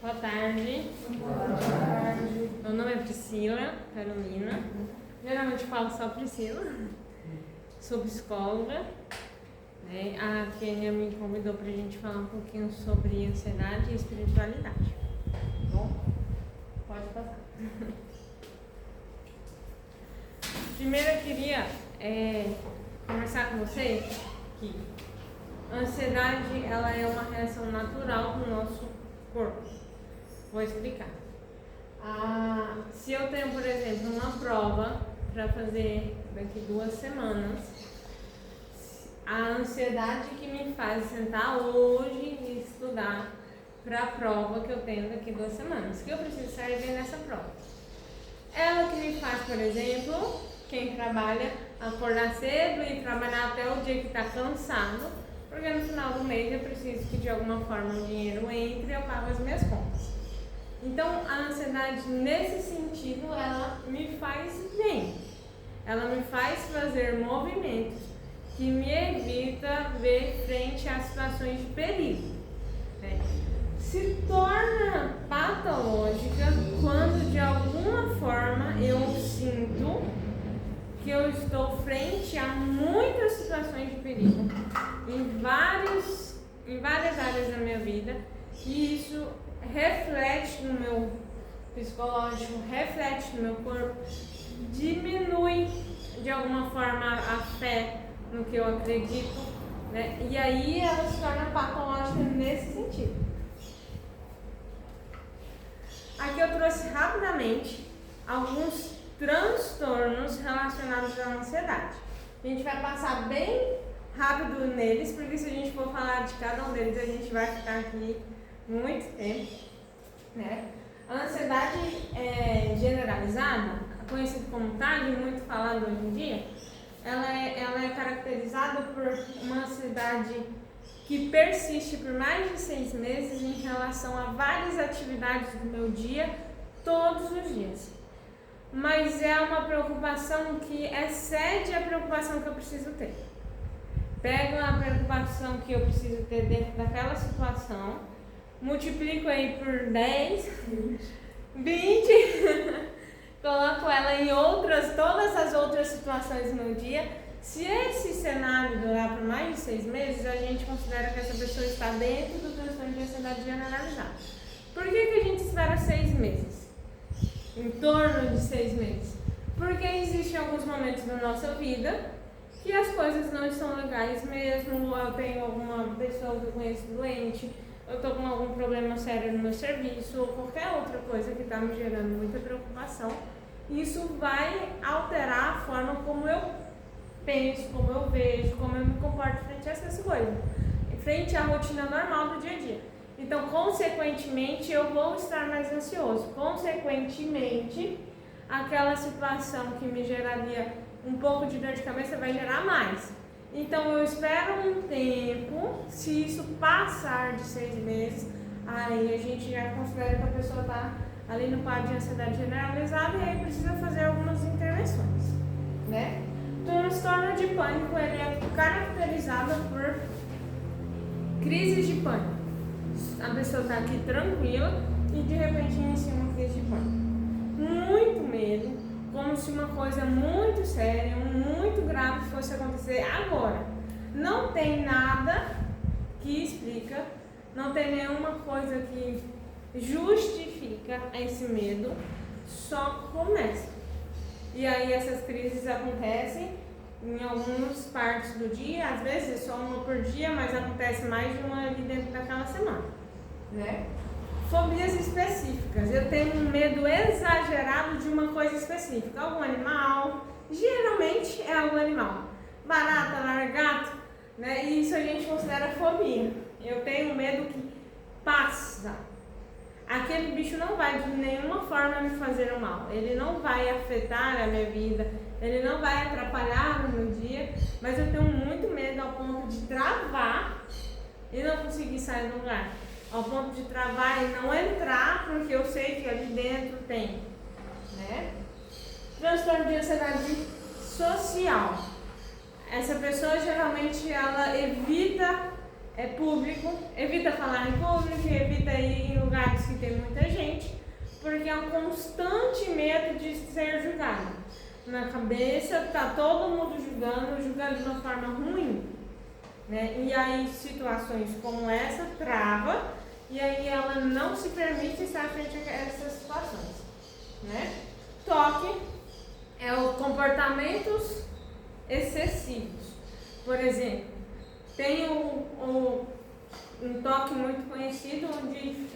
Boa tarde. Boa tarde. Meu nome é Priscila Carolina. Geralmente falo só Priscila. Sou psicóloga. A Kênia me convidou para a gente falar um pouquinho sobre ansiedade e espiritualidade. Bom, pode passar. Primeiro eu queria conversar com vocês que a ansiedade ela é uma reação natural do nosso corpo. Vou explicar. Se eu tenho, por exemplo, uma prova para fazer daqui 2 semanas, a ansiedade que me faz sentar hoje e estudar para a prova que eu tenho daqui 2 semanas, que eu preciso sair bem nessa prova. Ela que me faz, por exemplo, quem trabalha, acordar cedo e trabalhar até o dia que está cansado, porque no final do mês eu preciso que de alguma forma o dinheiro entre e eu pago as minhas contas. Então a ansiedade nesse sentido ela me faz bem, ela me faz fazer movimentos que me evita ver frente a situações de perigo. Se torna patológica quando de alguma forma eu sinto que eu estou frente a muitas situações de perigo em várias áreas da minha vida, e isso reflete no meu psicológico, reflete no meu corpo, diminui de alguma forma a fé no que eu acredito, e aí ela se torna patológica nesse sentido. Aqui eu trouxe rapidamente alguns transtornos relacionados à ansiedade. A gente vai passar bem rápido neles, porque se a gente for falar de cada um deles, a gente vai ficar aqui muito tempo, A ansiedade generalizada, conhecida como TAG, muito falada hoje em dia, ela é caracterizada por uma ansiedade que persiste por mais de 6 meses em relação a várias atividades do meu dia, todos os dias. Mas é uma preocupação que excede a preocupação que eu preciso ter. Pego a preocupação que eu preciso ter dentro daquela situação, multiplico aí por 10, 20, coloco ela em todas as outras situações no meu dia. Se esse cenário durar por mais de 6 meses, a gente considera que essa pessoa está dentro do transtorno de ansiedade generalizada. Por que a gente espera 6 meses? Em torno de 6 meses? Porque existem alguns momentos da nossa vida que as coisas não estão legais mesmo. Eu tenho alguma pessoa que eu conheço doente, eu estou com algum problema sério no meu serviço, ou qualquer outra coisa que está me gerando muita preocupação. Isso vai alterar a forma como eu penso, como eu vejo, como eu me comporto frente a essas coisas, frente à rotina normal do dia a dia. Então, consequentemente, eu vou estar mais ansioso. Consequentemente, aquela situação que me geraria um pouco de dor de cabeça vai gerar mais. Então, eu espero um tempo. Se isso passar de 6 meses, aí a gente já considera que a pessoa está ali no quadro de ansiedade generalizada e aí precisa fazer algumas intervenções, O transtorno de pânico ele é caracterizado por crises de pânico. A pessoa está aqui tranquila e de repente inicia uma crise de pânico. Muito medo, como se uma coisa muito séria, muito grave fosse acontecer agora. Não tem nada que explica, não tem nenhuma coisa que justifica esse medo, só começa. E aí essas crises acontecem em algumas partes do dia, às vezes só uma por dia, mas acontece mais de uma ali dentro daquela semana, Fobias específicas. Eu tenho um medo exagerado de uma coisa específica, algum animal, geralmente é algum animal, barata, lagarto, E isso a gente considera fobia. Eu tenho um medo que passa. Aquele bicho não vai de nenhuma forma me fazer mal, ele não vai afetar a minha vida, ele não vai atrapalhar no meu dia, mas eu tenho muito medo ao ponto de travar e não conseguir sair do lugar, ao ponto de travar e não entrar, porque eu sei que ali dentro tem, Transtorno de ansiedade social. Essa pessoa geralmente ela evita público, evita falar em público, evita ir em lugares que tem muita gente, porque é um constante medo de ser julgado. Na cabeça tá todo mundo julgando de uma forma ruim, né? E aí situações como essa trava, e aí ela não se permite estar frente a essas situações, né? Toque é o comportamentos excessivos. Por exemplo, tem um toque muito conhecido de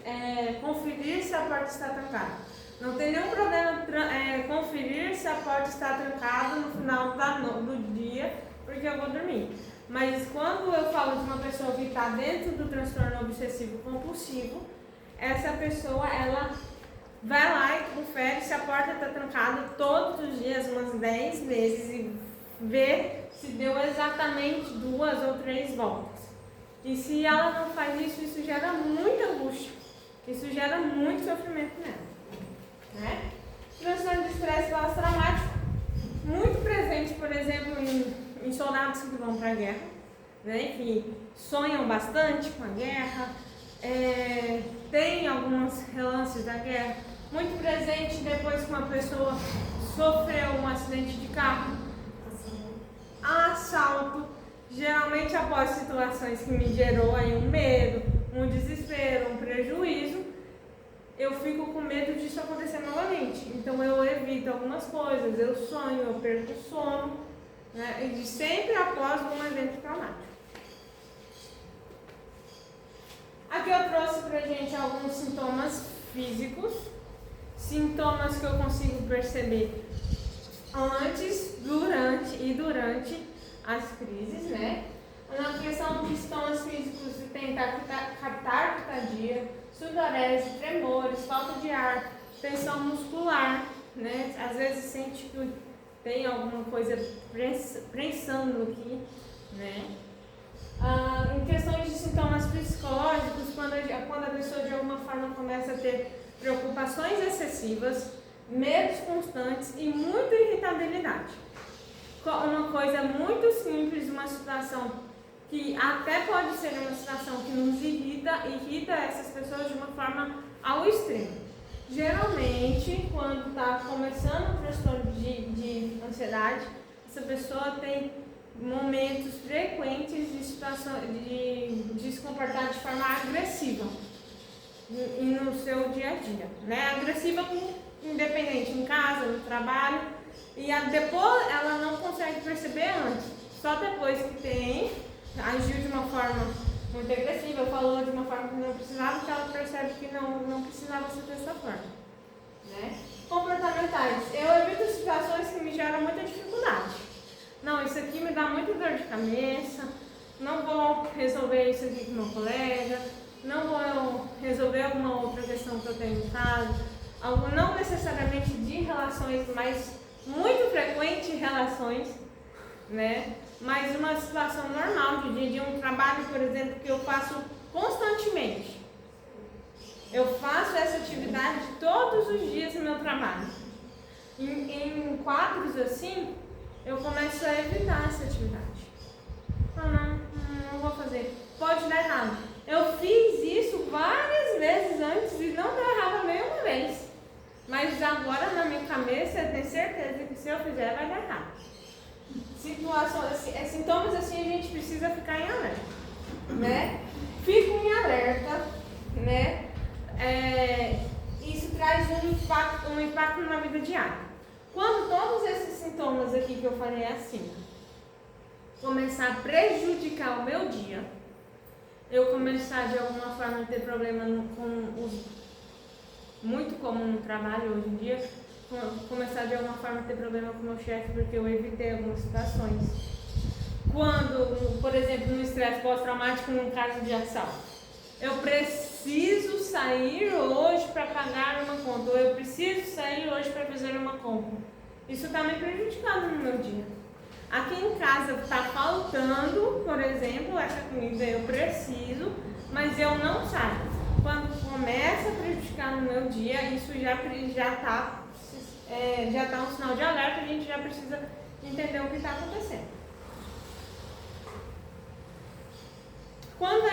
conferir se a porta está trancada. Não tem nenhum problema conferir se a porta está trancada no final do dia, porque eu vou dormir. Mas quando eu falo de uma pessoa que está dentro do transtorno obsessivo compulsivo, essa pessoa ela vai lá e confere se a porta está trancada todos os dias, umas 10 vezes, e vê se deu exatamente 2 ou 3 voltas. E se ela não faz isso, isso gera muita angústia, isso gera muito sofrimento nela, né? Transtorno de estresse pós-traumático, muito presente, por exemplo, em soldados que vão para a guerra, né? Que sonham bastante com a guerra, tem alguns relances da guerra, muito presente depois que uma pessoa sofreu um acidente de carro, assalto, geralmente após situações que me gerou aí um medo, um desespero, um prejuízo, eu fico com medo disso acontecer novamente. Então eu evito algumas coisas, eu sonho, eu perco o sono, né? E sempre após um evento traumático. Aqui eu trouxe pra gente alguns sintomas físicos, sintomas que eu consigo perceber antes, durante as crises, né? Na questão de sintomas físicos, tem taquicardia, sudorese, tremores, falta de ar, tensão muscular, né? Às vezes sente que tem alguma coisa prensando aqui, né? Em questões de sintomas psicológicos, quando a pessoa de alguma forma começa a ter preocupações excessivas, medos constantes e muita irritabilidade. Uma coisa muito simples, uma situação que até pode ser uma situação que nos irrita essas pessoas de uma forma ao extremo. Geralmente, quando está começando o transtorno de ansiedade, essa pessoa tem momentos frequentes de se comportar de forma agressiva e no seu dia a dia, né? Agressiva independente, em casa, no trabalho, e depois ela não consegue perceber antes, só depois que agiu de uma forma muito agressiva, falou de uma forma que não precisava, que ela percebe que não precisava ser dessa forma, né? Comportamentais, eu evito situações que me geram muita dificuldade. Não, isso aqui me dá muita dor de cabeça, não vou resolver isso aqui com meu colega, não vou resolver alguma outra questão que eu tenho em casa, algo não necessariamente de relações, mas muito frequente relações, né? Mas uma situação normal de um trabalho, por exemplo, que eu faço constantemente. Eu faço essa atividade todos os dias no meu trabalho. Em quadros assim, eu começo a evitar essa atividade. Não vou fazer. Pode dar errado. Eu fiz isso várias vezes antes e não deu errado nenhuma vez. Mas agora na minha cabeça eu tenho certeza que se eu fizer vai dar errado. Sintomas assim a gente precisa ficar em alerta, né? Fico em alerta, né? Isso traz um impacto na vida diária. Quando todos esses sintomas aqui que eu falei assim começar a prejudicar o meu dia, eu começar de alguma forma a ter problema muito comum no trabalho hoje em dia, começar de alguma forma a ter problema com o meu chefe porque eu evitei algumas situações. Quando, por exemplo, no estresse pós-traumático, num caso de assalto, eu preciso sair hoje para pagar uma conta, ou eu preciso sair hoje para fazer uma compra. Isso está me prejudicando no meu dia. Aqui em casa está faltando, por exemplo, essa comida eu preciso, mas eu não saio. Quando começa a prejudicar no meu dia, isso já está um sinal de alerta, a gente já precisa entender o que está acontecendo. Quando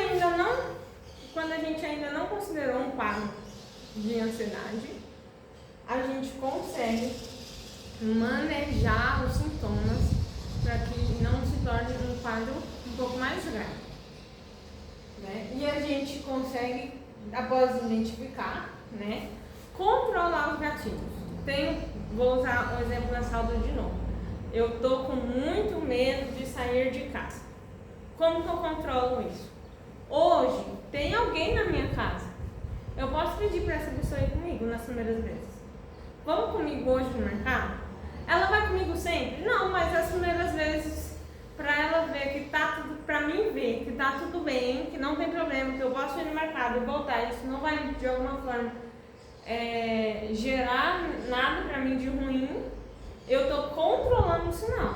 a gente ainda não considerou um quadro de ansiedade, a gente consegue manejar os sintomas para que não se torne um quadro um pouco mais grave, né? E a gente consegue, após identificar, né, controlar os gatilhos. Vou usar o exemplo da saúde de novo. Eu estou com muito medo de sair de casa. Como que eu controlo isso? Hoje, tem alguém na minha casa. Eu posso pedir para essa pessoa ir comigo nas primeiras vezes. Vamos comigo hoje no mercado? Ela vai comigo sempre? Não, mas as primeiras vezes, para ela ver que tá tudo, para mim ver que tá tudo bem, que não tem problema, que eu posso ir no mercado e voltar, isso não vai de alguma forma gerar nada para mim de ruim, eu tô controlando o sinal.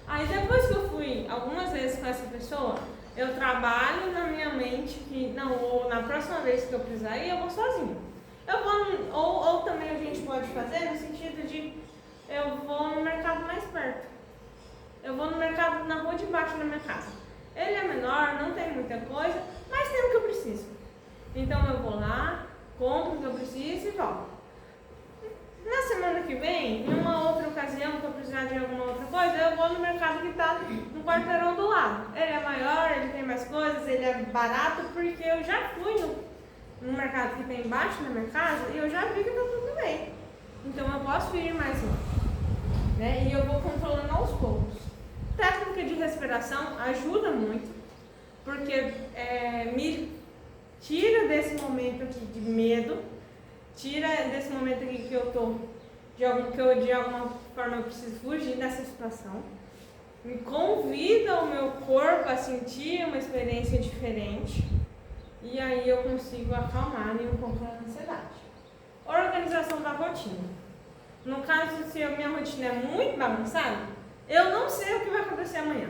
Aí depois que eu fui algumas vezes com essa pessoa, eu trabalho na minha mente que não, ou na próxima vez que eu precisar ir, eu vou sozinho. Eu vou, ou também a gente pode fazer no sentido de eu vou no mercado mais perto. Eu vou no mercado na rua de baixo da minha casa. Ele é menor, não tem muita coisa, mas tem o que eu preciso. Então eu vou lá, compro o que eu preciso e volto. Na semana que vem, em uma outra ocasião que eu precisar de alguma outra coisa, eu vou no mercado que está no quarteirão do lado. Ele é maior, ele tem mais coisas, ele é barato, porque eu já fui no mercado que tem embaixo da minha casa e eu já vi que está tudo bem. Então eu posso ir mais longe, né? E eu vou controlando aos poucos. Técnica de respiração ajuda muito, porque me tira desse momento aqui de medo, tira desse momento aqui que eu tô, de alguma forma eu preciso fugir dessa situação, me convida o meu corpo a sentir uma experiência diferente, e aí eu consigo acalmar um pouco a ansiedade. Organização da rotina. No caso, se a minha rotina é muito bagunçada, eu não sei o que vai acontecer amanhã.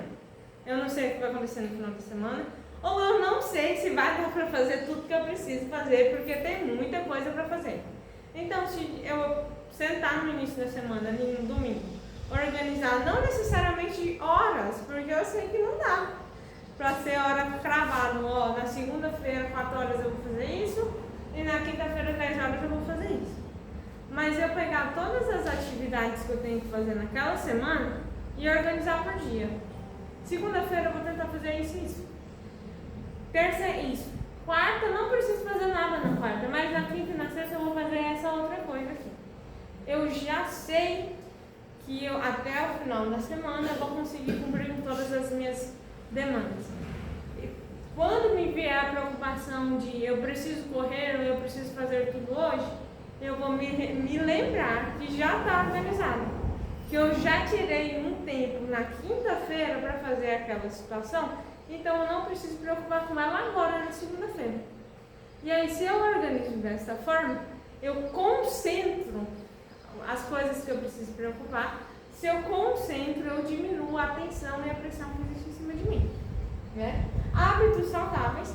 Eu não sei o que vai acontecer no final da semana, ou eu não sei se vai dar para fazer tudo que eu preciso fazer, porque tem muita coisa para fazer. Então, se eu sentar no início da semana, no domingo, organizar, não necessariamente horas, porque eu sei que não dá para ser hora cravada. Ó, na segunda-feira, 4 horas eu vou fazer isso, e na quinta-feira, 10 horas eu vou fazer isso. Mas eu pegar todas as atividades que eu tenho que fazer naquela semana e organizar por dia. Segunda-feira eu vou tentar fazer isso e isso. Terça é isso. Quarta, não preciso fazer nada na quarta, mas na quinta e na sexta eu vou fazer essa outra coisa aqui. Eu já sei que até o final da semana eu vou conseguir cumprir com todas as minhas demandas. Quando me vier a preocupação de eu preciso correr ou eu preciso fazer tudo hoje, eu vou me lembrar que já está organizado. Que eu já tirei um tempo na quinta-feira para fazer aquela situação, então eu não preciso me preocupar com ela agora na segunda-feira. E aí, se eu organizo dessa forma, eu concentro as coisas que eu preciso preocupar. Se eu concentro, eu diminuo a tensão e a pressão que existe em cima de mim, né? Hábitos saudáveis.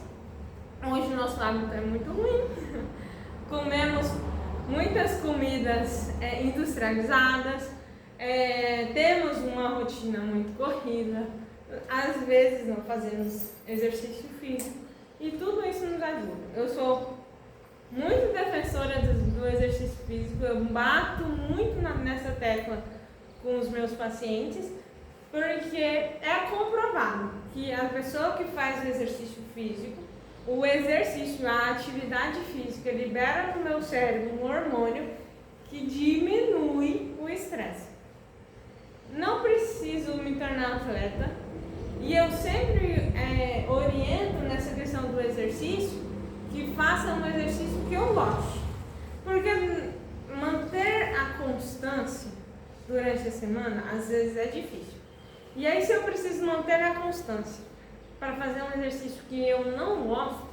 Hoje o nosso hábito é muito ruim. Comemos muitas comidas industrializadas, temos uma rotina muito corrida, às vezes não fazemos exercício físico e tudo isso nos ajuda. Eu sou muito defensora do exercício físico, eu bato muito nessa tecla com os meus pacientes, porque é comprovado que a pessoa que faz o exercício físico, a atividade física libera no meu cérebro um hormônio que diminui o estresse. Não preciso me tornar atleta e eu sempre oriento nessa questão do exercício que faça um exercício que eu goste, porque manter a constância durante a semana às vezes é difícil. E aí, se eu preciso manter a constância para fazer um exercício que eu não gosto,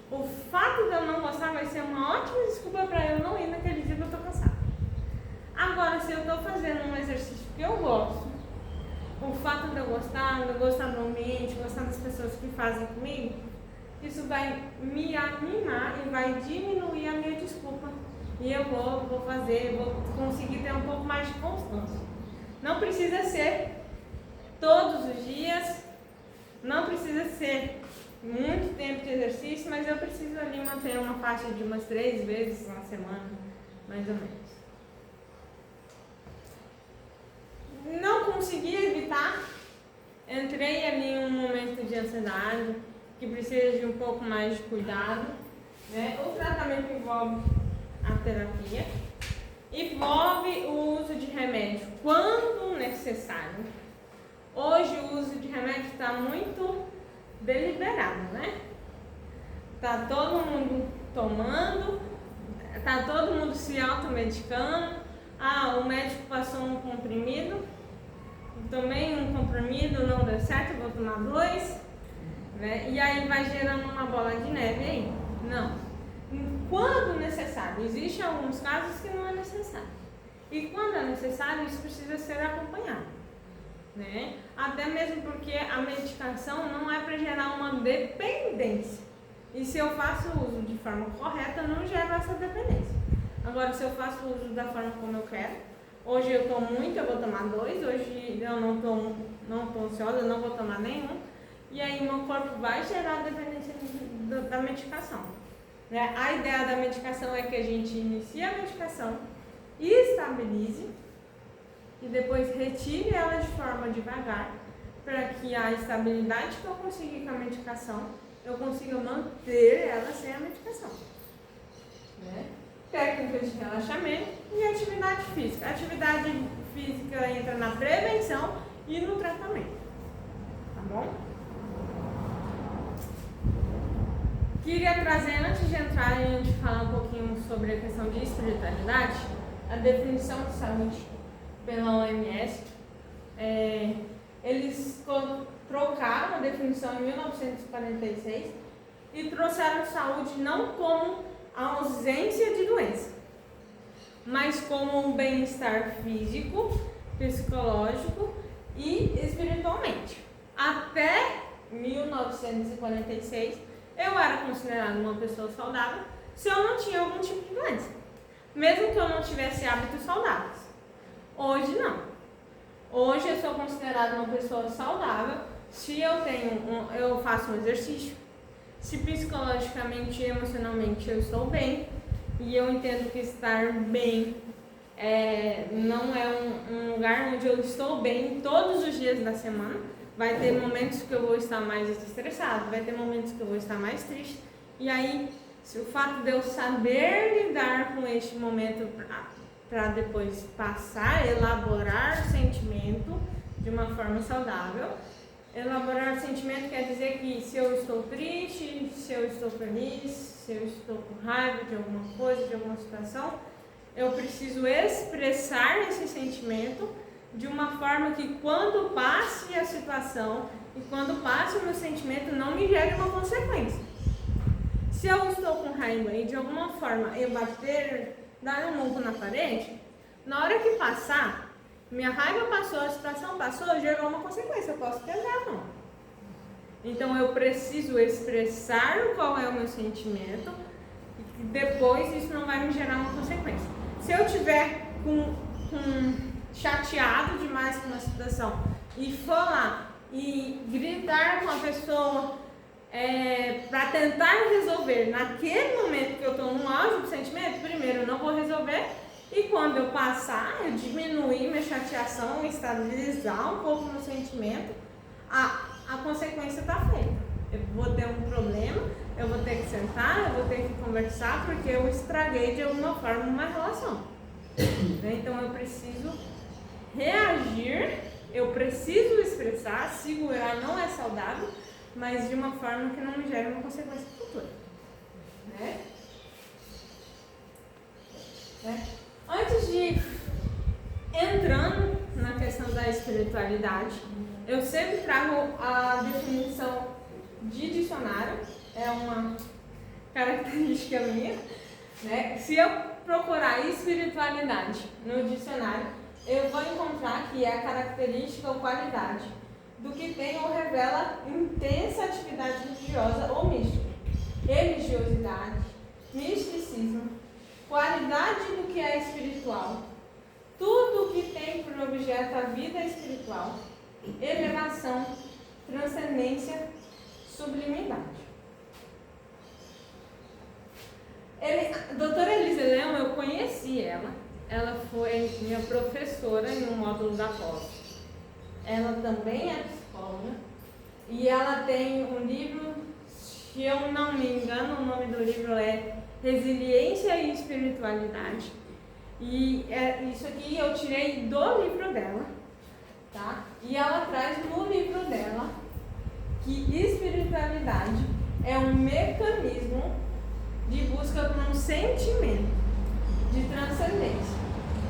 o fato de eu não gostar vai ser uma ótima desculpa para eu não ir naquele dia que eu estou cansada. Agora, se eu estou fazendo um exercício que eu gosto, o fato de eu gostar do ambiente, gostar das pessoas que fazem comigo, isso vai me animar e vai diminuir a minha desculpa. E eu vou fazer, vou conseguir ter um pouco mais de constância. Não precisa ser todos os dias, não precisa ser muito tempo de exercício, mas eu preciso ali manter uma faixa de umas 3 vezes na semana, mais ou menos. Não consegui evitar, entrei ali em um momento de ansiedade, que precisa de um pouco mais de cuidado, né? O tratamento envolve a terapia, envolve o uso de remédio quando necessário. Hoje o uso de remédio está muito deliberado, né? Tá todo mundo tomando, tá todo mundo se automedicando. Ah, o médico passou um comprimido, tomei um comprimido, não deu certo, vou tomar 2, né? E aí vai gerando uma bola de neve aí. Não. Quando necessário, existem alguns casos que não é necessário. E quando é necessário, isso precisa ser acompanhado, né? Até mesmo porque a medicação não é para gerar uma dependência. E se eu faço uso de forma correta, não gera essa dependência. Agora, se eu faço uso da forma como eu quero, hoje eu tomo muito, eu vou tomar 2, hoje eu não tô ansiosa, eu não vou tomar nenhum, e aí meu corpo vai gerar a dependência da medicação, né? A ideia da medicação é que a gente inicie a medicação, estabilize e depois retire ela de forma devagar, para que a estabilidade que eu conseguir com a medicação, eu consiga manter ela sem a medicação, né? Técnicas de relaxamento e atividade física. A atividade física entra na prevenção e no tratamento, tá bom? Queria trazer, antes de entrar e a gente falar um pouquinho sobre a questão de espiritualidade, a definição de saúde pela OMS. Eles trocaram a definição em 1946 e trouxeram saúde não como a ausência de doença, mas como um bem-estar físico, psicológico e espiritualmente. Até 1946, eu era considerada uma pessoa saudável se eu não tinha algum tipo de doença, mesmo que eu não tivesse hábitos saudáveis. Hoje não. Hoje eu sou considerada uma pessoa saudável se eu faço um exercício, se psicologicamente e emocionalmente eu estou bem, e eu entendo que estar bem não é um lugar onde eu estou bem todos os dias da semana. Vai ter momentos que eu vou estar mais estressado, vai ter momentos que eu vou estar mais triste, e aí se o fato de eu saber lidar com este momento para depois passar, elaborar o sentimento de uma forma saudável. Elaborar o sentimento quer dizer que se eu estou triste, se eu estou feliz, se eu estou com raiva de alguma coisa, de alguma situação, eu preciso expressar esse sentimento de uma forma que quando passe a situação e quando passe o meu sentimento não me gere uma consequência. Se eu estou com raiva e de alguma forma eu dar um murro na parede, na hora que passar, minha raiva passou, a situação passou, gerou uma consequência, eu posso quebrar a mão. Então eu preciso expressar qual é o meu sentimento e depois isso não vai me gerar uma consequência. Se eu tiver chateado demais com uma situação e for lá e gritar com a pessoa para tentar resolver naquele momento que eu estou no auge do sentimento, primeiro eu não vou resolver, e quando eu passar, eu diminuir minha chateação, estabilizar um pouco meu sentimento, a consequência está feita. Eu vou ter um problema, eu vou ter que sentar, eu vou ter que conversar, porque eu estraguei de alguma forma uma relação. Então eu preciso reagir, eu preciso expressar, segurar não é saudável, mas de uma forma que não me gere uma consequência futura, né? Antes de entrando na questão da espiritualidade, eu sempre trago a definição de dicionário, é uma característica minha, né? Se eu procurar espiritualidade no dicionário, eu vou encontrar que é a característica ou qualidade do que tem ou revela intensa atividade religiosa ou mística, religiosidade, misticismo, qualidade do que é espiritual, tudo que tem por objeto a vida espiritual, elevação, transcendência, sublimidade. A doutora Elisa Leão, eu conheci ela foi minha professora em um módulo da pós. Ela também é psicóloga e ela tem um livro, se eu não me engano, o nome do livro é Resiliência e Espiritualidade. E isso aqui eu tirei do livro dela, tá? E ela traz no livro dela que espiritualidade é um mecanismo de busca por um sentimento de transcendência,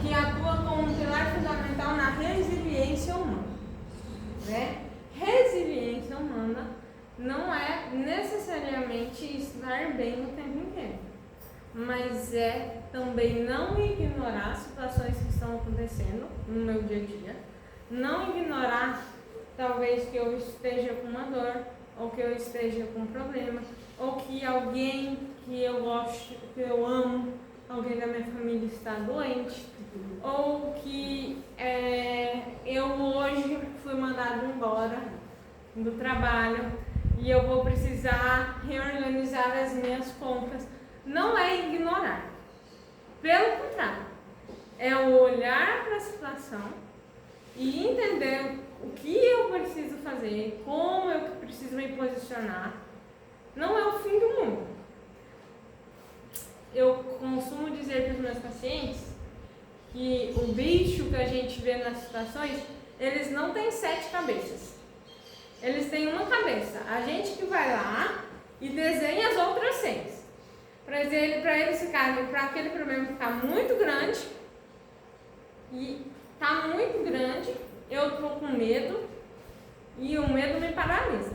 que atua como um pilar fundamental na resiliência humana. Né? Resiliência humana não é necessariamente estar bem o tempo inteiro, mas é também não ignorar situações que estão acontecendo no meu dia a dia, não ignorar talvez que eu esteja com uma dor, ou que eu esteja com um problema, ou que alguém que eu gosto, que eu amo, alguém da minha família está doente, ou que eu hoje fui mandado embora do trabalho e eu vou precisar reorganizar as minhas compras. Não é ignorar, pelo contrário, é olhar para a situação e entender o que eu preciso fazer, como eu preciso me posicionar. Não é o fim do mundo. Eu costumo dizer para os meus pacientes que o bicho que a gente vê nas situações, eles não têm 7 cabeças. Eles têm uma cabeça. A gente que vai lá e desenha as outras 6. Para eles ficarem, para aquele problema ficar muito grande, e tá muito grande, eu tô com medo e o medo me paralisa.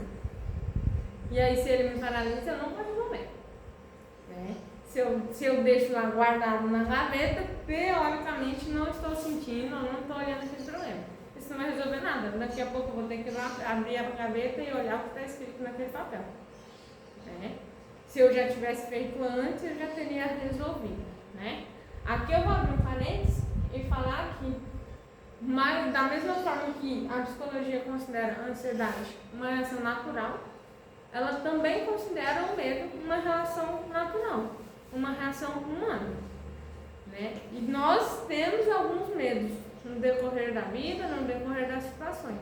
E aí se ele me paralisa, eu não vou resolver. Né? Se eu deixo lá guardado na gaveta, teoricamente não estou sentindo, não estou olhando aquele problema. Isso não vai resolver nada. Daqui a pouco eu vou ter que ir lá, abrir a gaveta e olhar o que está escrito naquele papel. Né? Se eu já tivesse feito antes, eu já teria resolvido. Né? Aqui eu vou abrir um parênteses e falar que, mas, da mesma forma que a psicologia considera a ansiedade uma reação natural, ela também considera o medo uma reação natural, uma reação humana. Né? E nós temos alguns medos no decorrer da vida, no decorrer das situações.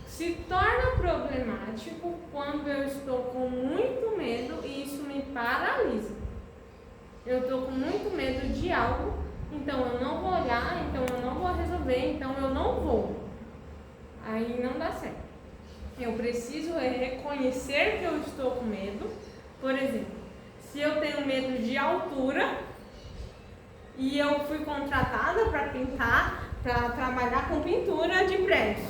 Se torna problemático quando eu estou com muito medo e isso me paralisa. Eu estou com muito medo de algo, então eu não vou olhar, então eu não vou resolver, então eu não vou. Aí não dá certo. Eu preciso reconhecer que eu estou com medo. Por exemplo, se eu tenho medo de altura e eu fui contratada para pintar, para trabalhar com pintura de prédio,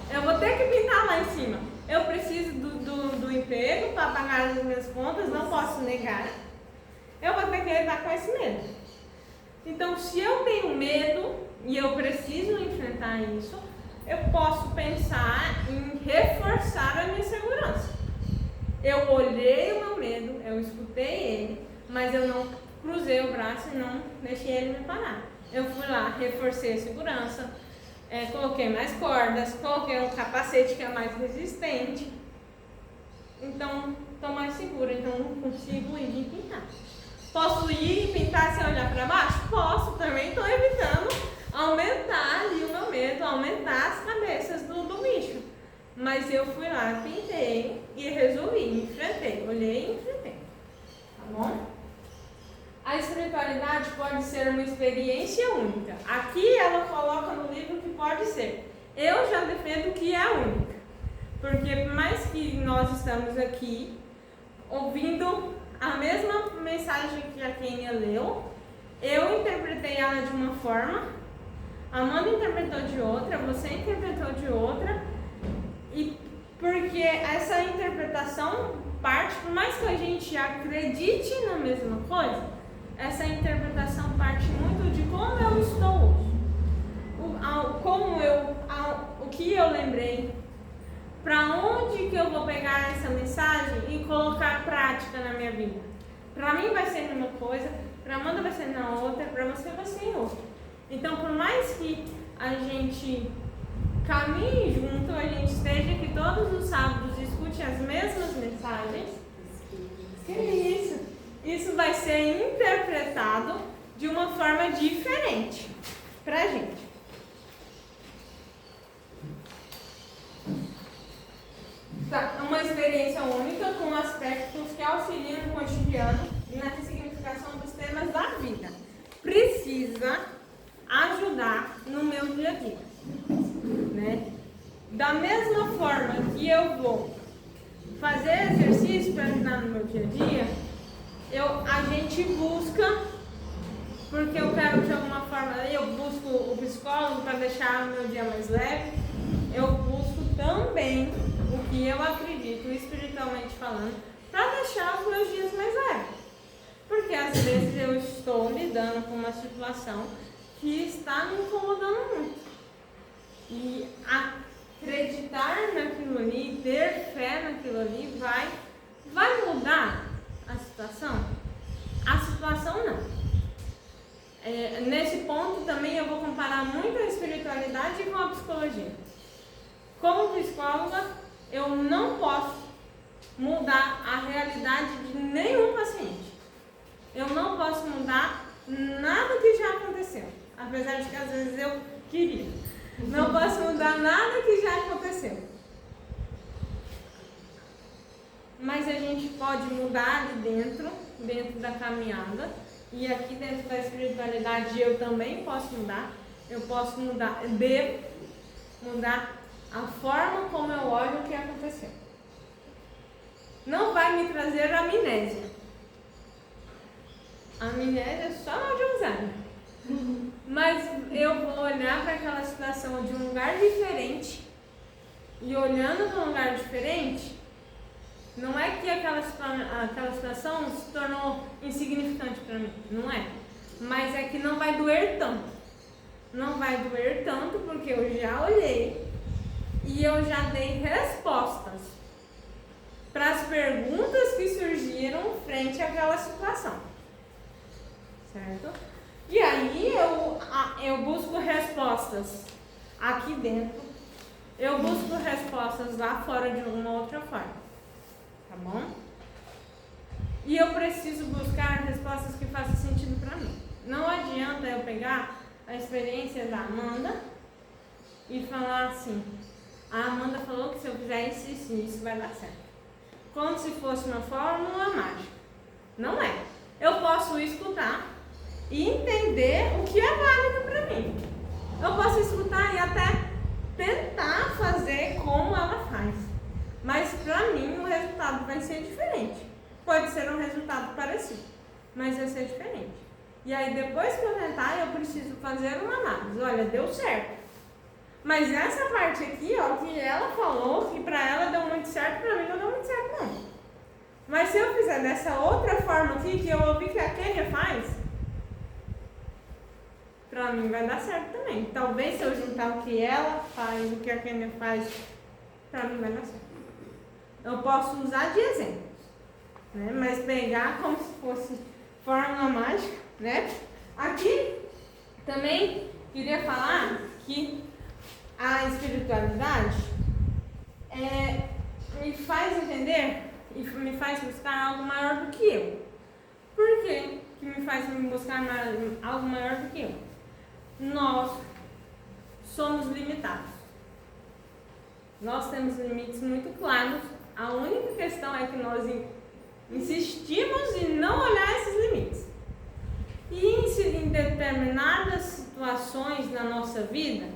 eu vou ter que pintar lá em cima. Eu preciso do emprego para pagar as minhas contas, não posso negar. Eu vou ter que lidar com esse medo. Então, se eu tenho medo e eu preciso enfrentar isso, eu posso pensar em reforçar a minha segurança. Eu olhei o meu medo, eu escutei ele, mas eu não cruzei o braço e não deixei ele me parar. Eu fui lá, reforcei a segurança, coloquei mais cordas, coloquei um capacete que é mais resistente. Então, estou mais segura, então não consigo ir e pintar. Posso ir e pintar sem olhar para baixo? Posso, também estou evitando aumentar ali o meu medo, aumentar as cabeças do bicho. Mas eu fui lá, pintei e resolvi, enfrentei, olhei e enfrentei. Tá bom? A espiritualidade pode ser uma experiência única. Aqui ela coloca no livro que pode ser. Eu já defendo que é única. Porque por mais que nós estamos aqui ouvindo a mesma mensagem que a Kênia leu, eu interpretei ela de uma forma, a Amanda interpretou de outra, você interpretou de outra, e porque essa interpretação parte, por mais que a gente acredite na mesma coisa, essa interpretação parte muito de como eu estou hoje, o que eu lembrei, para onde que eu vou pegar essa mensagem e colocar prática na minha vida. Para mim vai ser numa coisa, para Amanda vai ser na outra, para você vai ser em outra. Então, por mais que a gente caminhe junto, a gente esteja aqui todos os sábados, escute escute as mesmas mensagens. Que isso? Isso vai ser interpretado de uma forma diferente pra gente. Tá, uma experiência única com aspectos que auxiliam no cotidiano e na ressignificação dos temas da vida. Precisa ajudar no meu dia a dia, né? Da mesma forma que eu vou fazer exercício para ajudar no meu dia a dia, a gente busca, porque eu quero de alguma forma, eu busco o psicólogo para deixar o meu dia mais leve, eu busco também o que eu acredito, espiritualmente falando, para deixar os meus dias mais leves. Porque às vezes eu estou lidando com uma situação que está me incomodando muito. E acreditar naquilo ali, ter fé naquilo ali, vai mudar a situação? A situação não. Nesse ponto também eu vou comparar muito a espiritualidade com a psicologia. Como psicóloga, eu não posso mudar a realidade de nenhum paciente. Eu não posso mudar nada que já aconteceu, apesar de que às vezes eu queria. Não posso mudar nada que já aconteceu. Mas a gente pode mudar ali dentro da caminhada. E aqui dentro da espiritualidade eu também posso mudar. Eu posso mudar, devo mudar a forma como eu olho o que aconteceu. Não vai me trazer amnésia. Amnésia é só mal de usar. Mas eu vou olhar para aquela situação de um lugar diferente. E olhando para um lugar diferente, não é que aquela situação se tornou insignificante para mim. Não é. Mas é que não vai doer tanto. Não vai doer tanto porque eu já olhei e eu já dei respostas para as perguntas que surgiram frente àquela situação. Certo? E aí eu busco respostas aqui dentro, eu busco respostas lá fora de uma outra forma, tá bom? E eu preciso buscar respostas que façam sentido para mim. Não adianta eu pegar a experiência da Amanda e falar assim, a Amanda falou que se eu fizer isso vai dar certo. Como se fosse uma fórmula mágica. Não é. Eu posso escutar e entender o que é válido para mim. Eu posso escutar e até tentar fazer como ela faz. Mas para mim o resultado vai ser diferente. Pode ser um resultado parecido, mas vai ser diferente. E aí depois que eu tentar, eu preciso fazer uma análise. Olha, deu certo. Mas essa parte aqui, ó, que ela falou que para ela deu muito certo, para mim não deu muito certo não. Mas se eu fizer dessa outra forma aqui, que eu ouvi que a Kênia faz, pra mim vai dar certo também. Talvez se eu juntar o que ela faz e o que a Kênia faz, pra mim vai dar certo. Eu posso usar de exemplos, né? Mas pegar como se fosse fórmula mágica, né? Aqui também queria falar que a espiritualidade me faz entender e me faz buscar algo maior do que eu. Por que me faz buscar algo maior do que eu? Nós somos limitados. Nós temos limites muito claros. A única questão é que nós insistimos em não olhar esses limites. E em determinadas situações na nossa vida,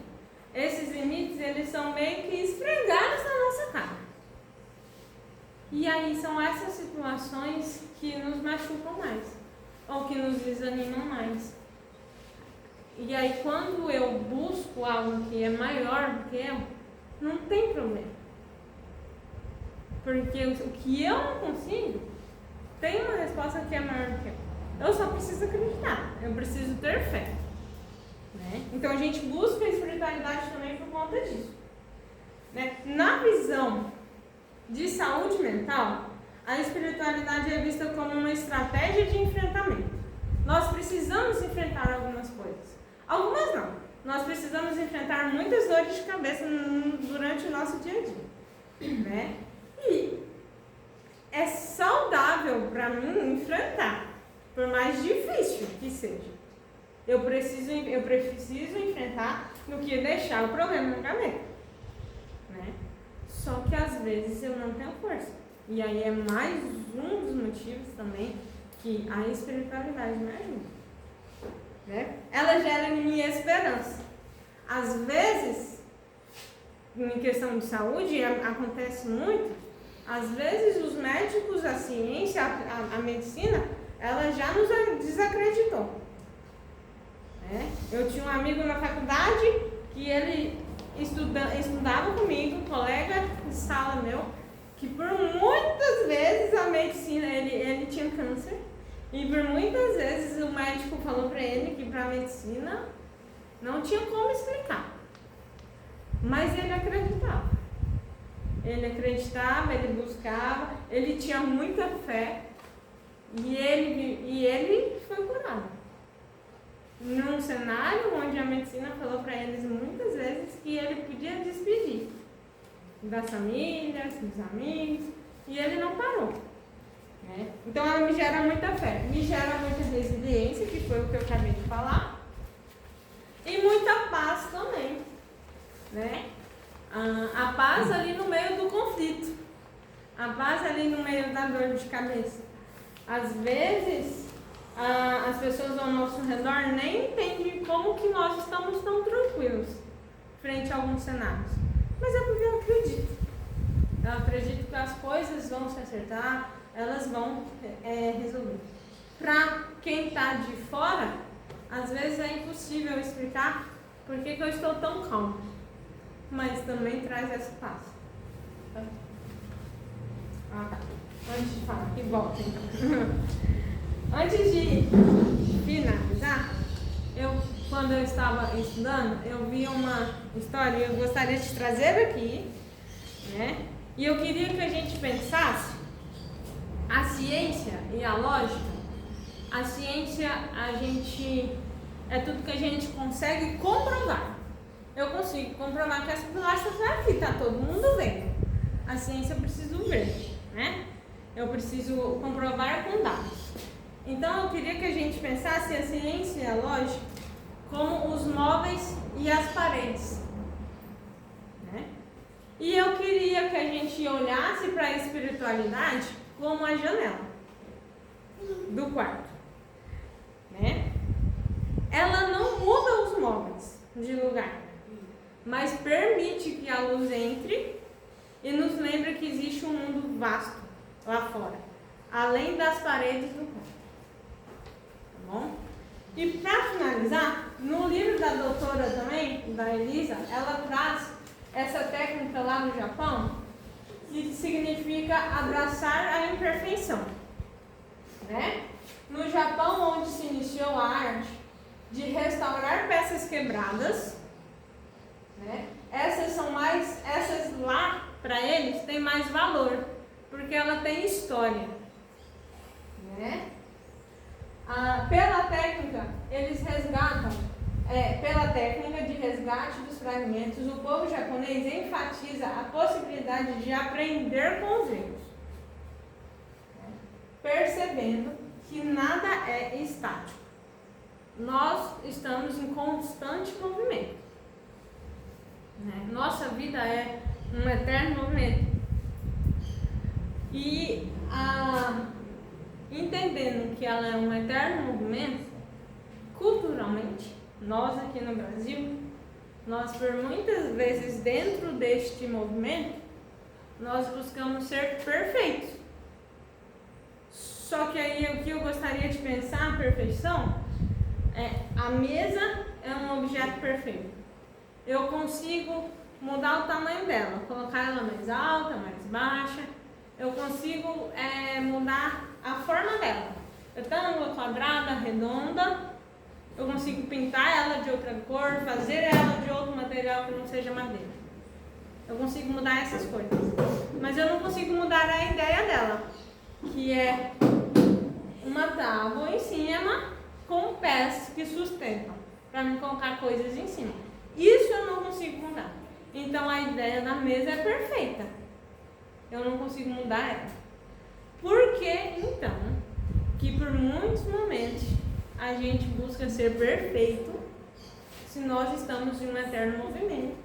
esses limites eles são meio que esfregados na nossa cara. E aí são essas situações que nos machucam mais, ou que nos desanimam mais. E aí quando eu busco algo que é maior do que eu, não tem problema. Porque o que eu não consigo, tem uma resposta que é maior do que eu. Eu só preciso acreditar, eu preciso ter fé. Né? Então a gente busca a espiritualidade também por conta disso. Né? Na visão de saúde mental, a espiritualidade é vista como uma estratégia de enfrentamento. Nós precisamos enfrentar algumas coisas. Algumas não. Nós precisamos enfrentar muitas dores de cabeça durante o nosso dia a dia. Né? E E é saudável para mim enfrentar, por mais difícil que seja. Eu preciso enfrentar do que deixar o problema na gaveta, né? Só que às vezes eu não tenho força. E aí é mais um dos motivos também que a espiritualidade me ajuda, né? Ela gera em mim esperança. Às vezes, em questão de saúde, acontece muito, às vezes os médicos, a ciência, a medicina, ela já nos desacreditou. Eu tinha um amigo na faculdade que ele estudava comigo, um colega de sala meu, que por muitas vezes a medicina, ele tinha câncer, e por muitas vezes o médico falou para ele que para a medicina não tinha como explicar. Mas ele acreditava. Ele buscava, ele tinha muita fé e ele foi curado. Num cenário onde a medicina falou para eles muitas vezes que ele podia despedir das famílias, dos amigos, e ele não parou. Então ela me gera muita fé, me gera muita resiliência, que foi o que eu acabei de falar, e muita paz também, né? A paz ali no meio do conflito, a paz ali no meio da dor de cabeça. Às vezes as pessoas ao nosso redor nem entendem como que nós estamos tão tranquilos frente a alguns cenários, mas é porque eu acredito. Eu acredito que as coisas vão se acertar, elas vão resolver. Para quem está de fora, às vezes é impossível explicar por que eu estou tão calmo, mas também traz essa paz. Tá. Antes de falar, que volta então. Antes de finalizar, quando eu estava estudando, eu vi uma história e eu gostaria de trazer aqui, né? E eu queria que a gente pensasse a ciência e a lógica. A ciência, é tudo que a gente consegue comprovar. Eu consigo comprovar que essa bolacha está aqui, está todo mundo vendo. A ciência eu preciso ver, né? Eu preciso comprovar com dados. Então eu queria que a gente pensasse a ciência e a lógica como os móveis e as paredes, né? E eu queria que a gente olhasse para a espiritualidade como a janela do quarto, né? Ela não muda os móveis de lugar, mas permite que a luz entre e nos lembre que existe um mundo vasto lá fora, além das paredes do quarto. Tá bom? E para finalizar, no livro da doutora também, da Elisa, ela traz essa técnica lá no Japão, que significa abraçar a imperfeição, né? No Japão, onde se iniciou a arte de restaurar peças quebradas, né? Essas lá para eles têm mais valor, porque ela tem história, né? Pela técnica, eles resgatam, pela técnica de resgate dos fragmentos, o povo japonês enfatiza a possibilidade de aprender com os erros, né? Percebendo que nada é estático. Nós estamos em constante movimento, né? Nossa vida é um eterno movimento. E entendendo que ela é um eterno movimento, culturalmente, nós aqui no Brasil, nós por muitas vezes dentro deste movimento, nós buscamos ser perfeitos. Só que aí o que eu gostaria de pensar, a perfeição, a mesa é um objeto perfeito. Eu consigo mudar o tamanho dela, colocar ela mais alta, mais baixa. Eu consigo mudar a forma dela, retângulo, quadrada, redonda. Eu consigo pintar ela de outra cor, fazer ela de outro material que não seja madeira. Eu consigo mudar essas coisas, mas eu não consigo mudar a ideia dela, que é uma tábua em cima com pés que sustentam, para me colocar coisas em cima. Isso eu não consigo mudar. Então a ideia da mesa é perfeita. eu não consigo mudar ela. Por que, então, que por muitos momentos a gente busca ser perfeito se nós estamos em um eterno movimento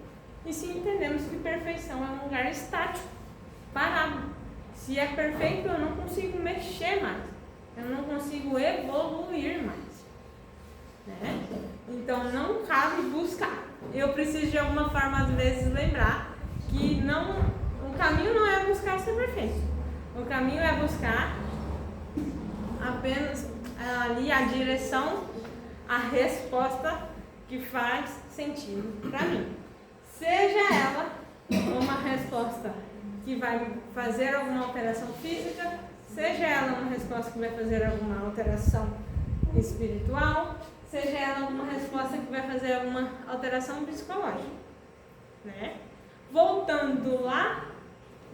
e se entendemos que perfeição é um lugar estático, parado? Se é perfeito, eu não consigo mexer mais, eu não consigo evoluir mais, né? Então não cabe buscar. Eu preciso de alguma forma, às vezes, lembrar que o caminho não é buscar ser perfeito. O caminho é buscar apenas ali a direção, a resposta que faz sentido para mim. Seja ela uma resposta que vai fazer alguma alteração física, seja ela uma resposta que vai fazer alguma alteração espiritual, seja ela uma resposta que vai fazer alguma alteração psicológica, né? Voltando lá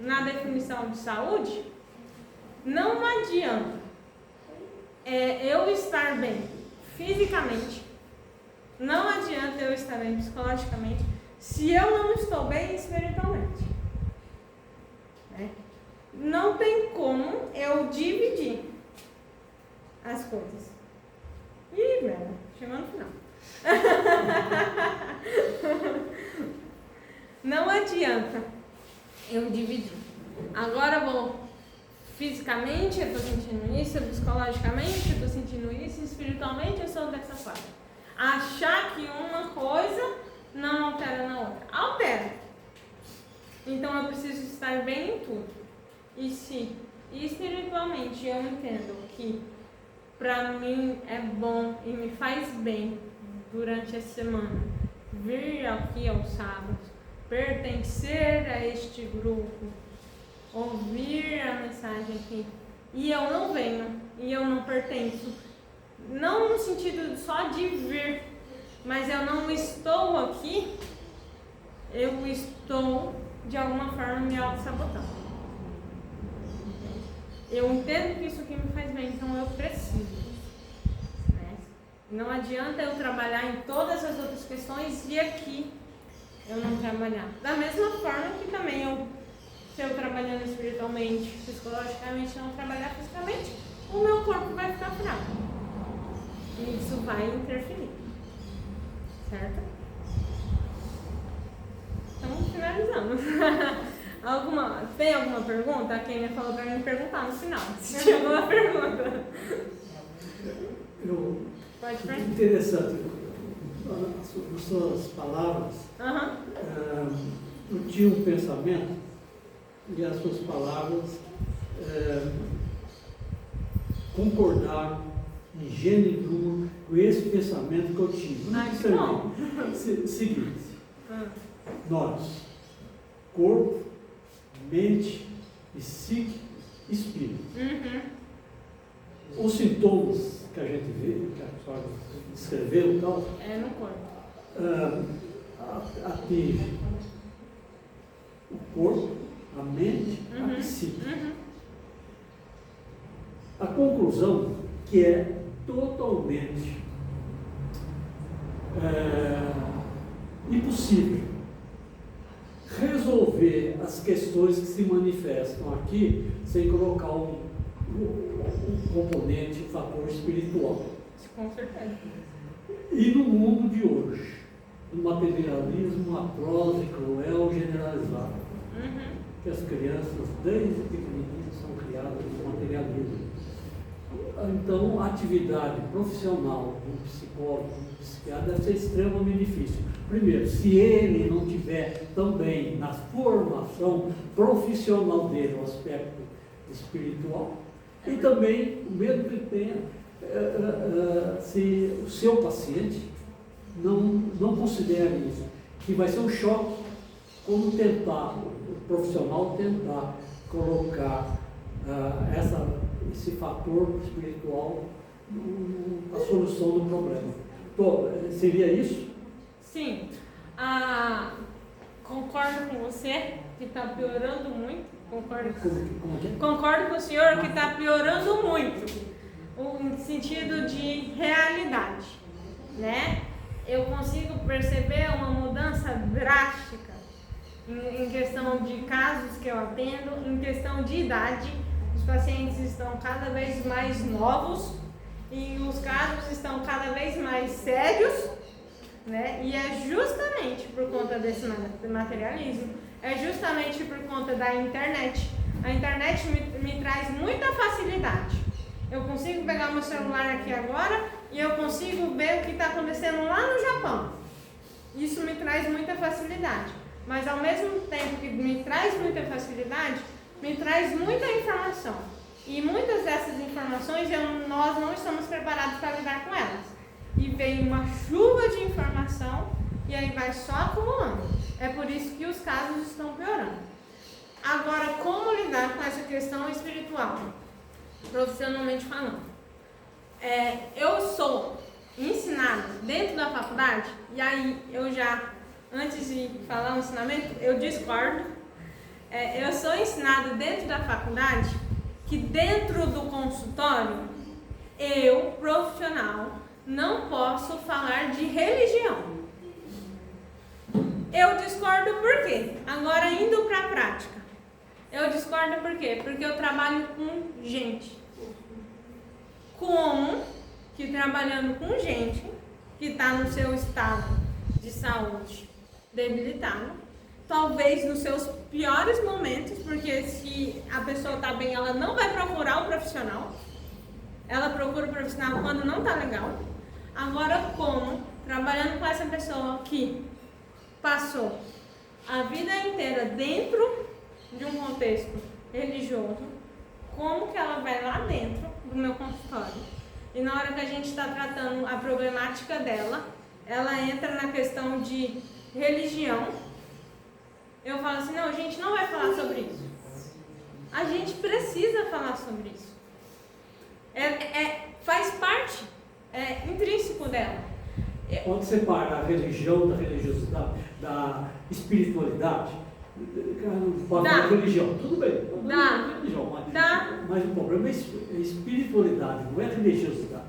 na definição de saúde, não adianta eu estar bem fisicamente, não adianta eu estar bem psicologicamente, se eu não estou bem espiritualmente, né? Não tem como eu dividir as coisas. Ih, velho, chegou no final. Não adianta eu dividir. Agora eu vou fisicamente, eu estou sentindo isso, psicologicamente, eu estou sentindo isso, espiritualmente, eu sou dessa forma. Achar que uma coisa não altera na outra. Altera. Então eu preciso estar bem em tudo. E se espiritualmente eu entendo que para mim é bom e me faz bem durante a semana vir aqui aos sábados, pertencer a este grupo, ouvir a mensagem aqui, e eu não venho, e eu não pertenço, não no sentido só de vir, mas eu não estou aqui, eu estou de alguma forma me auto-sabotando. Eu entendo que isso aqui me faz bem, então eu preciso. Né? Não adianta eu trabalhar em todas as outras questões e aqui eu não trabalhar. Da mesma forma que também se eu trabalhando espiritualmente, psicologicamente, não trabalhar fisicamente, o meu corpo vai ficar fraco. E isso vai interferir. Certo? Então finalizamos. Tem alguma pergunta? A Kênia falou para mim perguntar no final. Se tinha alguma pergunta. Pode perguntar. Interessante. As suas palavras, eu tinha um pensamento e as suas palavras concordaram em gênero e número com esse pensamento que eu tive. Que bom. Seguinte, nós, corpo, mente, psique, espírito. Os sintomas que a gente vê, que a senhora descreveu e tal, no corpo. Atinge o corpo, a mente, a psique. A conclusão que é totalmente impossível resolver as questões que se manifestam aqui sem colocar um componente, um fator espiritual. Com certeza. E no mundo de hoje, no materialismo atroz e cruel generalizado, que as crianças desde pequenininhas são criadas no materialismo. Então, a atividade profissional de um psicólogo, de um psiquiatra, deve ser extremamente difícil. Primeiro, se ele não tiver também na formação profissional dele o aspecto espiritual, e também, o mesmo que tenha, se o seu paciente não considera isso, que vai ser um choque como o profissional tentar colocar esse fator espiritual na solução do problema. Então, seria isso? Sim. Concordo com você que está piorando muito. Concordo com o senhor que está piorando muito o sentido de realidade, né? Eu consigo perceber uma mudança drástica em questão de casos que eu atendo, em questão de idade. Os pacientes estão cada vez mais novos e os casos estão cada vez mais sérios, né? E é justamente por conta desse materialismo, é justamente por conta da internet. A internet me traz muita facilidade. Eu consigo pegar meu celular aqui agora e eu consigo ver o que está acontecendo lá no Japão. Isso me traz muita facilidade. Mas ao mesmo tempo que me traz muita facilidade, me traz muita informação. E muitas dessas informações nós não estamos preparados para lidar com elas. E vem uma chuva de informação e aí vai só acumulando. É por isso que os casos estão piorando. Agora, como lidar com essa questão espiritual? Profissionalmente falando. Eu sou ensinada dentro da faculdade, e aí eu já, antes de falar o ensinamento, eu discordo. Eu sou ensinada dentro da faculdade que dentro do consultório, eu, profissional, não posso falar de religião. Eu discordo por quê? Agora indo para a prática. Eu discordo por quê? Porque eu trabalho com gente. Como que trabalhando com gente que está no seu estado de saúde debilitado, talvez nos seus piores momentos, porque se a pessoa está bem, ela não vai procurar o profissional, ela procura o profissional quando não está legal. Agora, como trabalhando com essa pessoa que passou a vida inteira dentro de um contexto religioso, como que ela vai lá dentro do meu consultório e na hora que a gente está tratando a problemática dela, ela entra na questão de religião, eu falo assim, não, a gente não vai falar sobre isso. A gente precisa falar sobre isso. Faz parte, é intrínseco dela. Pode separar a religião da religiosidade, da espiritualidade? Pode falar religião, tudo bem. Religião, mas o problema é espiritualidade, não é religiosidade.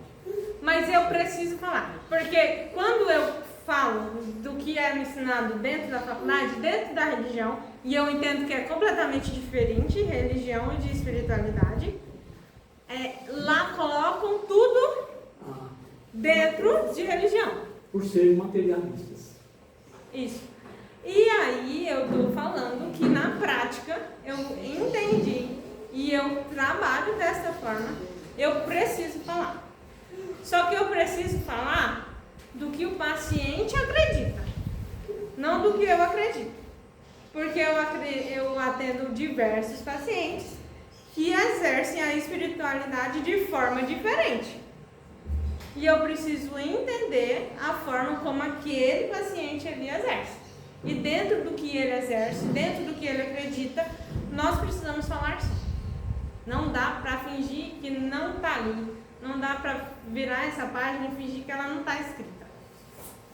Mas eu preciso falar, porque quando eu falo do que é ensinado dentro da faculdade, dentro da religião, e eu entendo que é completamente diferente, religião e de espiritualidade, lá colocam tudo dentro de religião. Por serem materialistas. Isso. E aí eu estou falando que na prática eu entendi e eu trabalho dessa forma, eu preciso falar. Só que eu preciso falar do que o paciente acredita, não do que eu acredito. Porque eu atendo diversos pacientes que exercem a espiritualidade de forma diferente. E eu preciso entender a forma como aquele paciente ele exerce. E dentro do que ele exerce, dentro do que ele acredita, nós precisamos falar sim. Não dá para fingir que não está ali. Não dá para virar essa página e fingir que ela não está escrita.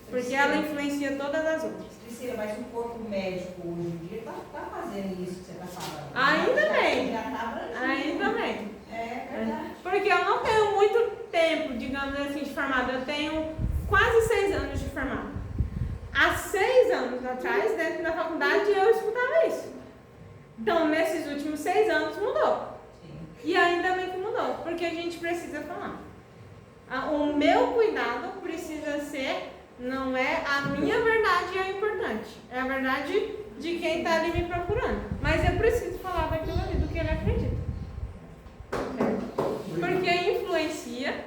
Porque ela influencia todas as outras. Priscila, mas o corpo médico hoje em dia está fazendo isso que você está falando. Ainda bem. Já está abrangido. Ainda bem. É verdade. Porque eu não tenho muito tempo, digamos assim, de formada. Eu tenho quase 6 anos de formada. Há 6 anos atrás, dentro da faculdade, eu escutava isso. Então, nesses últimos 6 anos, mudou. Sim. E ainda bem que mudou, porque a gente precisa falar. O meu cuidado precisa ser, não é a minha verdade é importante, é a verdade de quem está ali me procurando. Mas eu preciso falar daquilo ali, do que ele acredita. Porque influencia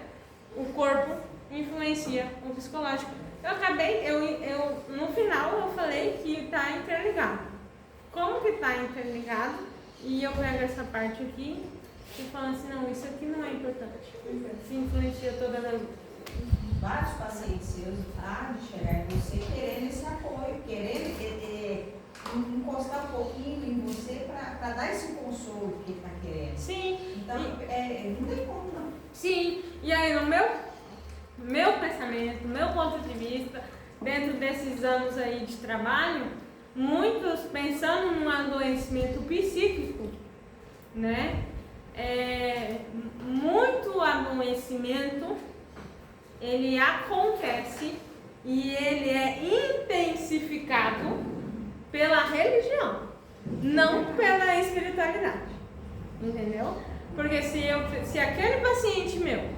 o corpo, influencia o psicológico. No final eu falei que está interligado. Como que está interligado? E eu pego essa parte aqui e falo assim, não, isso aqui não é importante. Se influencia todas as outras. Vários pacientes seus de chegar em você querendo esse apoio, querendo encostar um pouquinho em você para dar esse consolo que ele está querendo. Sim. Então, não tem como não. Sim, e aí no meu pensamento, meu ponto de vista, dentro desses anos aí de trabalho, muitos pensando num adoecimento psíquico, né? Muito adoecimento, ele acontece e ele é intensificado pela religião, não pela espiritualidade. Entendeu? Porque se aquele paciente meu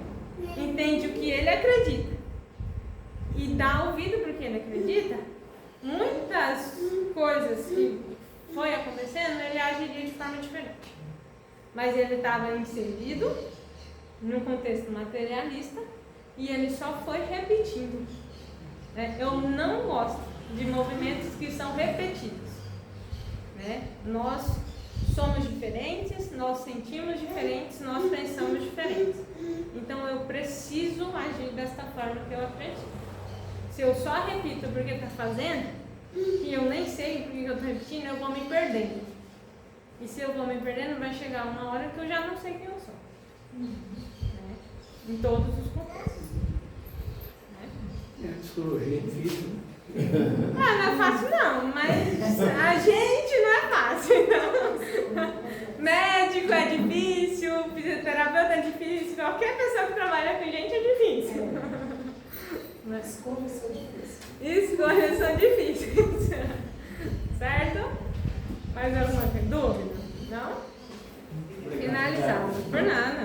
entende o que ele acredita e dá ouvido para o que ele acredita, muitas coisas que foi acontecendo, ele agiria de forma diferente. Mas ele estava inserido no contexto materialista e ele só foi repetindo. Eu não gosto de movimentos que são repetidos. Nós somos diferentes, nós sentimos diferentes, nós pensamos diferentes. Então eu preciso agir desta forma que eu aprendi. Se eu só repito porque está fazendo, e eu nem sei porque eu estou repetindo, eu vou me perdendo. E se eu vou me perdendo, vai chegar uma hora que eu já não sei quem eu sou. Em todos os contextos. Psicologia é difícil, né? Não é fácil não, mas a gente não é fácil, não. Médico é difícil, fisioterapeuta é difícil, qualquer pessoa que trabalha com gente é difícil. Mas escolhas são difíceis. Escolhas são difíceis. Certo? Mais alguma dúvida? Não? Finalizado. Por nada.